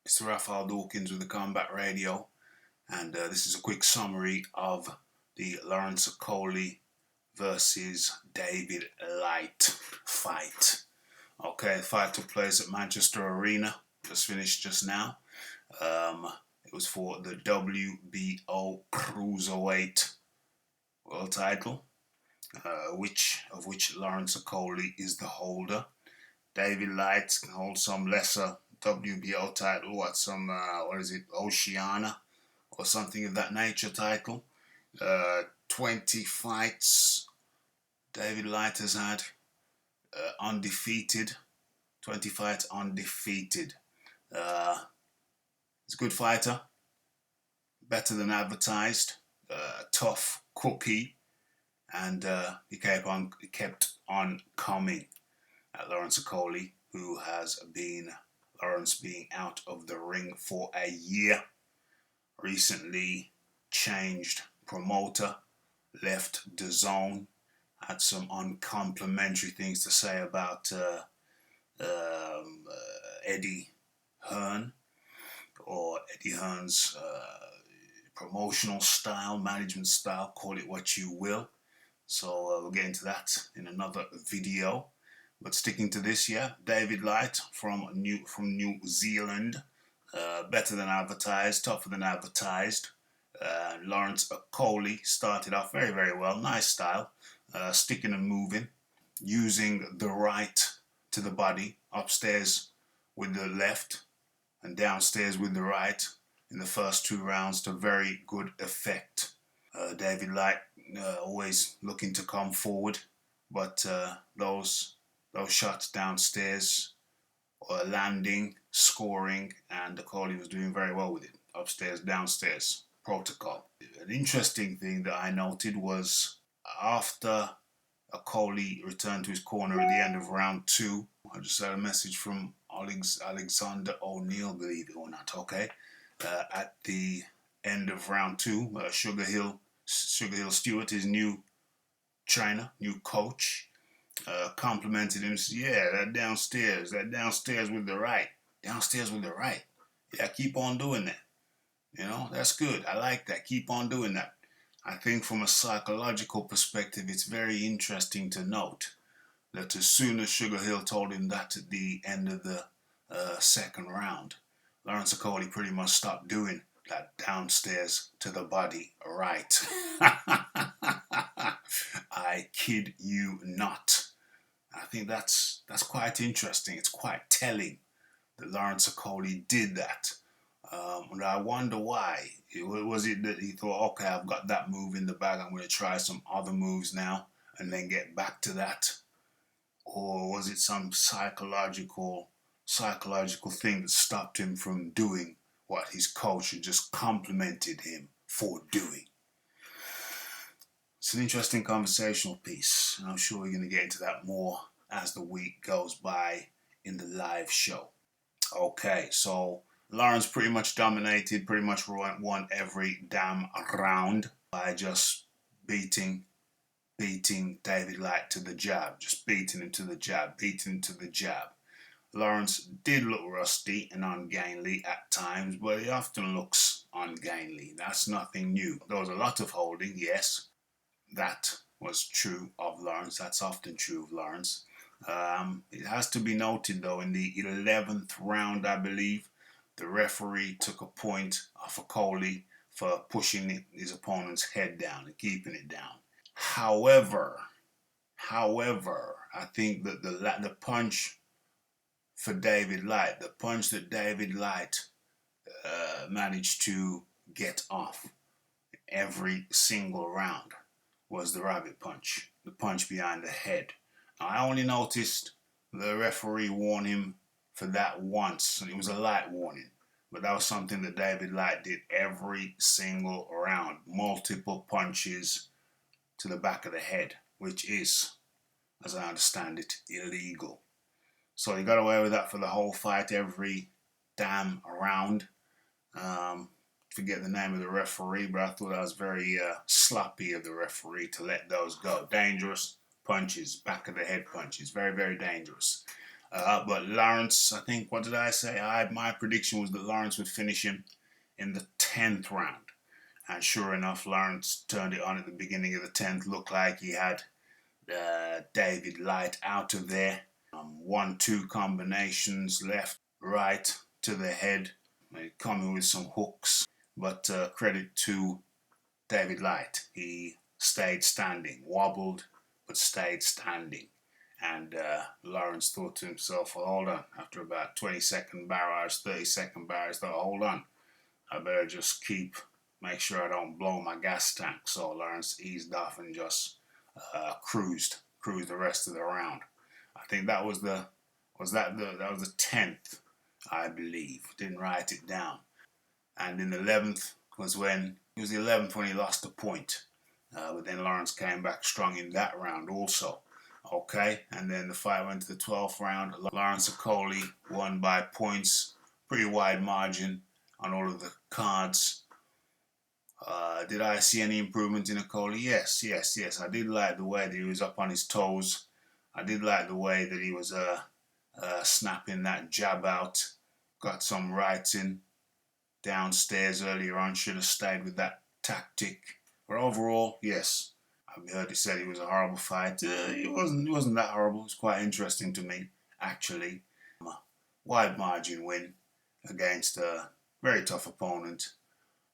It's Raphael Dawkins with the Combat Radio, and this is a quick summary of the Lawrence Okolie versus David Light fight. Okay, the fight took place at Manchester Arena, just finished just now. It was for the WBO Cruiserweight World Title, which Lawrence Okolie is the holder. David Light holds some lesser WBO title, what is it, Oceania or something of that nature title. 20 fights David Light has had, undefeated. 20 fights undefeated. He's a good fighter, better than advertised, tough cookie, and he kept on coming at Lawrence Okolie, who has been being out of the ring for a year. Recently changed promoter, left the zone, had some uncomplimentary things to say about Eddie Hearn, or Eddie Hearn's promotional style, management style, call it what you will. So we'll get into that in another video. But sticking to this, David Light from New Zealand, better than advertised, tougher than advertised. Lawrence Okolie started off very, very well, nice style, sticking and moving, using the right to the body, upstairs with the left and downstairs with the right in the first 2 rounds to very good effect. David Light always looking to come forward, but those shots downstairs were landing, scoring, and Okolie was doing very well with it. Upstairs, downstairs, protocol. An interesting thing that I noted was after Okolie returned to his corner at the end of round 2, I just had a message from Alexander O'Neill, believe it or not, okay? At the end of round 2, Sugar Hill Stewart, his new trainer, new coach, complimented him. Said, "Yeah, that downstairs with the right, Yeah, keep on doing that. That's good. I like that. Keep on doing that." I think from a psychological perspective, it's very interesting to note that as soon as Sugar Hill told him that at the end of the second round, Lawrence Okolie pretty much stopped doing that downstairs to the body right. I kid you not. I think that's quite interesting. It's quite telling that Lawrence Okolie did that. And I wonder why. Was it that he thought, okay, I've got that move in the bag, I'm going to try some other moves now and then get back to that? Or was it some psychological thing that stopped him from doing what his coach had just complimented him for doing? It's an interesting conversational piece, and I'm sure we're going to get into that more as the week goes by in the live show. Okay, so Lawrence pretty much dominated, pretty much won every damn round by just beating David Light to the jab, just beating him to the jab. Lawrence did look rusty and ungainly at times, but he often looks ungainly. That's nothing new. There was a lot of holding, yes. That was true of Lawrence. That's often true of Lawrence. It has to be noted, though, in the 11th round, I believe, the referee took a point off Okolie for pushing his opponent's head down and keeping it down. However, I think that the punch for David Light, the punch that David Light managed to get off every single round was the rabbit punch, the punch behind the head. Now, I only noticed the referee warned him for that once, and it was a light warning. But that was something that David Light did every single round. Multiple punches to the back of the head, which is, as I understand it, illegal. So he got away with that for the whole fight, every damn round. Forget the name of the referee, but I thought that was very sloppy of the referee to let those go. Dangerous punches, back of the head punches, very, very dangerous. But Lawrence, I think, what did I say? My prediction was that Lawrence would finish him in the 10th round. And sure enough, Lawrence turned it on at the beginning of the 10th. Looked like he had David Light out of there. 1-2 combinations, left, right, to the head. Coming with some hooks. But credit to David Light. He stayed standing, wobbled, but stayed standing. And Lawrence thought to himself, well, hold on. After about 20-second barrage, 30-second barrage, thought, hold on. I better just make sure I don't blow my gas tank. So Lawrence eased off and just cruised the rest of the round. I think that was the 10th, I believe. Didn't write it down. And in the 11th was when it was the 11th when he lost a point. But then Lawrence came back strong in that round also. Okay, and then the fight went to the 12th round. Lawrence Okolie won by points, pretty wide margin on all of the cards. Did I see any improvement in Okolie? Yes. I did like the way that he was up on his toes. I did like the way that he was snapping that jab out. Got some rights in downstairs earlier on. Should have stayed with that tactic. But overall, yes. I've heard it said it was a horrible fight. It wasn't that horrible. It was quite interesting to me, actually. A wide margin win against a very tough opponent.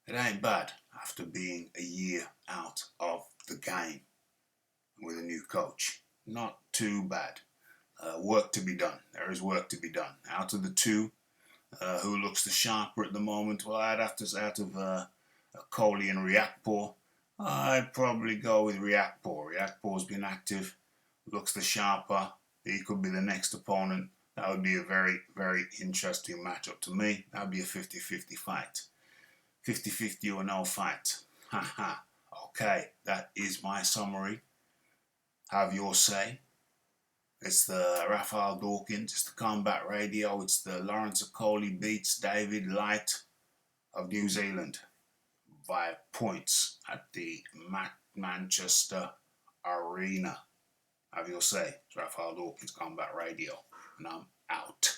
It ain't bad after being a year out of the game with a new coach. Not too bad. Work to be done. There is work to be done. Out of the two, who looks the sharper at the moment? Well, I'd have to say out of Okolie and Riakporhe, I'd probably go with Riakporhe. Riakporhe's been active, looks the sharper. He could be the next opponent. That would be a very, very interesting matchup to me. That would be a 50-50 fight. 50-50 or no fight. Haha. Okay, that is my summary. Have your say. It's the Raphael Dawkins, it's the Combat Radio, it's the Lawrence Okolie beats David Light of New Zealand via points at the Manchester Arena. Have your say. It's Raphael Dawkins, Combat Radio, and I'm out.